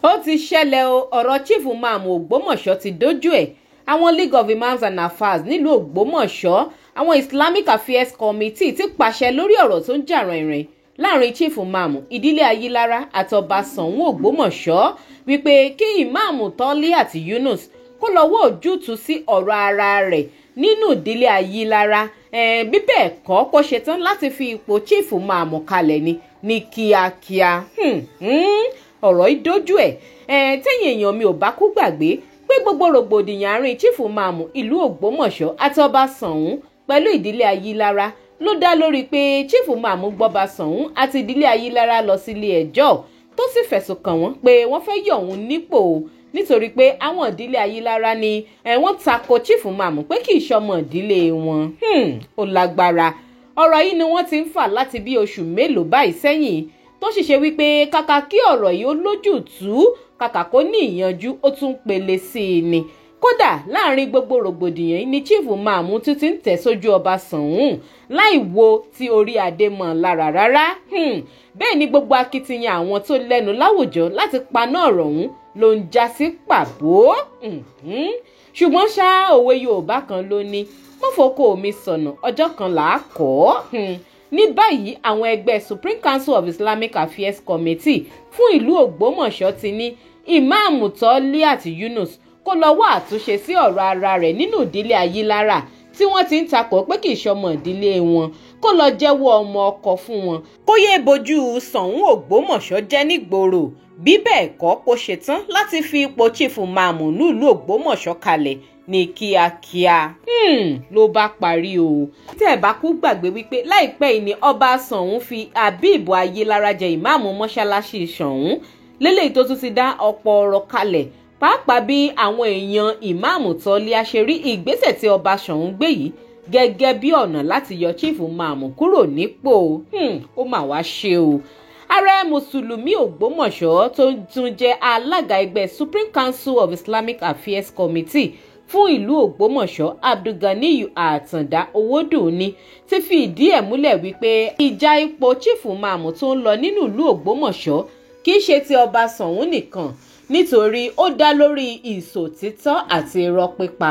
ó ti ṣẹlẹ̀ o, ọ̀rọ̀ chief imam Ògbómọ̀ṣọ́ ti dójú ẹ̀. Àwọn League of Imams and Alfas nílùú Ògbómọ̀ṣọ́, àwọn Islamic Affairs Committee ti pàṣẹ lórí ọ̀rọ̀ tó ń jà rìnrìn láàrin chief imam ìdílé Ayílára àtọba Ṣàngún Ògbómọ̀ṣọ́ wípé kí imam Toliat Yunus kó lọ wá ojútùú sí ọ̀rọ̀ ara rẹ̀ nínú ìdílé Ayílára, bí bẹ́ẹ̀ kọ́ kó ṣetán láti fi ipò chief imam kalẹ̀ ní kíákíá. Ọ̀rọ̀ yìí dójú ẹ̀. Tẹ́yìn èèyàn mi ò bá kú gbàgbé pé gbogbo rògbòdìyàn àárín chief imam ìlú Ògbómọ̀ṣọ́ àtọba Ṣàngún pẹ̀lú ìdílé Ayílára ló dá lórí pé chief imam gbọ́ba Ṣàngún àti ìdílé Ayílára lọ sílé ẹjọ́ tó sì fẹ̀sùn kàn wọ́n pé wọ́n fẹ́ yọ òun nípò nítorí pé àwọn ìdílé Ayílára ni wọ́n tako chief imam pé kì í ṣọmọ ìdílé wọn. Ó lágbára. Ọ̀rọ̀ yìí ni wọ́n ti ń fà láti bí oṣù mélòó báyìí sẹ́yìn tó sì ṣe wípé kàkà kí ọ̀rọ̀ yìí ó lójútùú kàkà kó ní ìyanjú ó tún pele sí i ni. Kódà láàrin gbogbo rògbòdìyàn yìí ni chief imam tún ti ń tẹ̀ sójú ọba Ṣàngún láì wo ti orí adé mọ́ lára rárá. Bẹ́ẹ̀ ni gbogbo akitiyan àwọn tó lẹ́nu láwùjọ láti paná ọ̀rọ̀ ọ̀hún ló ń já sí pàbó. Ṣùgbọ́n ṣá òwe Yorùbá kan ló ní mọ́fọ́kọ́ omi sọ̀nà ọjọ́ kan là á kọ́. Ní báyìí àwọn ẹgbẹ́ Supreme Council of Islamic Affairs Committee fún ìlú Ògbómọ̀ṣọ́ ti ní Imam Toliat Yunus kó lọ wá àtúnṣe sí ọ̀rọ̀ ara rẹ̀ nínú ìdílé Ayílára tí wọ́n ti ń takò pé kì í ṣọmọ ìdílé wọn, kó lọ jẹ́wọ́ ọmọ ọkọ fún wọn, kó yéé bojú Ṣàngún Ògbómọ̀ṣọ́ jẹ́ nígboro, bí bẹ́ẹ̀ kọ́ kó ṣetán láti fi ipò chief imam nílùú Ògbómọ̀ṣọ́ kalẹ̀ ní kíákíá. Ló bá parí o. Tẹ́ ẹ bá kú gbàgbé wípé láìpẹ́ yìí ni ọba Ṣàngún fi Habib Ayílára jẹ ìmáàmù mọ́ṣáláṣí Ṣàngún lélẹ́yìí tó tún ti dá ọ̀pọ̀ ọ̀rọ̀ kalẹ̀ pàápàá bí àwọn èèyàn ìmáàmù Tọ́líà ṣe rí ìgbésẹ̀ tí ọba Ṣàngún gbé yìí gẹ́gẹ́ bí ọ̀nà láti yọ chief imam kúrò nípò. Ó mà wá ṣe o. Ààrẹ Mùsùlùmí Ògbómọ̀ṣọ́ tó tún jẹ́ alága ẹgbẹ́ Supreme Council of Islamic Affairs Committee fún ìlú Ògbómọ̀ṣọ́ Abdulganiyu Àtàndá Owódùnní ti fi ìdí ẹ̀ múlẹ̀ wípé ìjà ipò chief imam tó ń lọ nínú ìlú Ògbómọ̀ṣọ́ kì í ṣe ti ọba Ṣàngún nìkan, nítorí ó dá lórí ìṣòtítọ́ àti irọ́ pípa,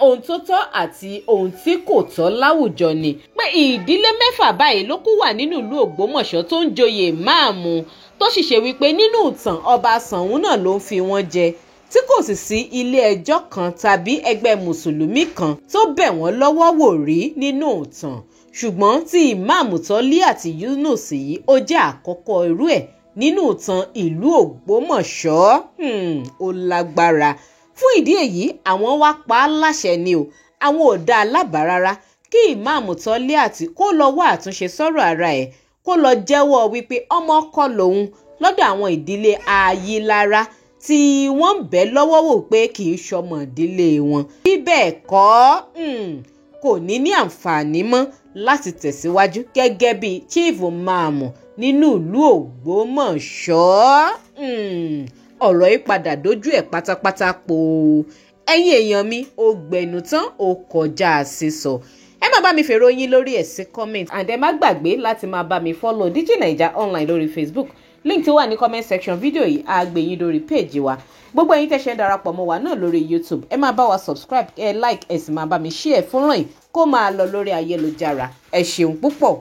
ohun tó tọ́ àti ohun tí kò tọ́ láwùjọ ni. Pé ìdílé 6 báyìí ló kú wà nínú ìlú Ògbómọ̀ṣọ́ tó ń joyè máàmù tó sì ṣe wípé nínú ìtàn ọba Ṣàngún náà ló ń fi wọ́n jẹ, tí kò sì sí ilé ẹjọ́ kan tàbí ẹgbẹ́ mùsùlùmí kan tó bẹ̀ wọ́n lọ́wọ́ wò rí nínú ìtàn. Ṣùgbọ́n tí ìmáàmù Toliat Yunus yìí ó jẹ́ àkọ́kọ́ irú ẹ̀ nínú ìtàn ìlú Ògbómọ̀ṣọ́. Ó lágbára. Fún ìdí èyí àwọn wá pa á láṣẹ ni o, àwọn ò dá a lábàá rárá kí ìmáàmù Toliat kó lọ wá àtúnṣe sọ́rọ̀ ara ẹ̀, kó lọ jẹ́wọ́ wípé ọmọ ọkọ lòun lọ́dọ̀ àwọn ìdílé Ayílára tí wọ́n ń bẹ̀ lọ́wọ́ wò pé kì í ṣọmọ ìdílé wọn. Bí bẹ́ẹ̀ kọ́ kò ní àǹfààní mọ́ láti tẹ̀síwájú gẹ́gẹ́ bí chief imam nínú ìlú Ògbómọ̀ṣọ́. Ọ̀rọ̀ yìí padà dójú ẹ̀ pátápátá po. Ẹ̀yin èèyàn mi ó gbẹnu tán ó kọjá sísọ. Ẹ má bá mi fèrò yín lórí ẹ̀ sí comment, and ẹ má gbàgbé láti máa bá mi follow DigiNaija online lórí Facebook. Link tó wà ní comment section fídíò yìí á gbé yín lórí page wa. Gbogbo ẹ̀yin tẹ́ ṣe ń darapọ̀ mọ́ wa náà lórí YouTube, ẹ máa bá wa subscribe, ẹ like, ẹ sì máa bá mi share fúnrán yìí kó máa lọ lórí ayélujára. Ẹ ṣeun púpọ̀.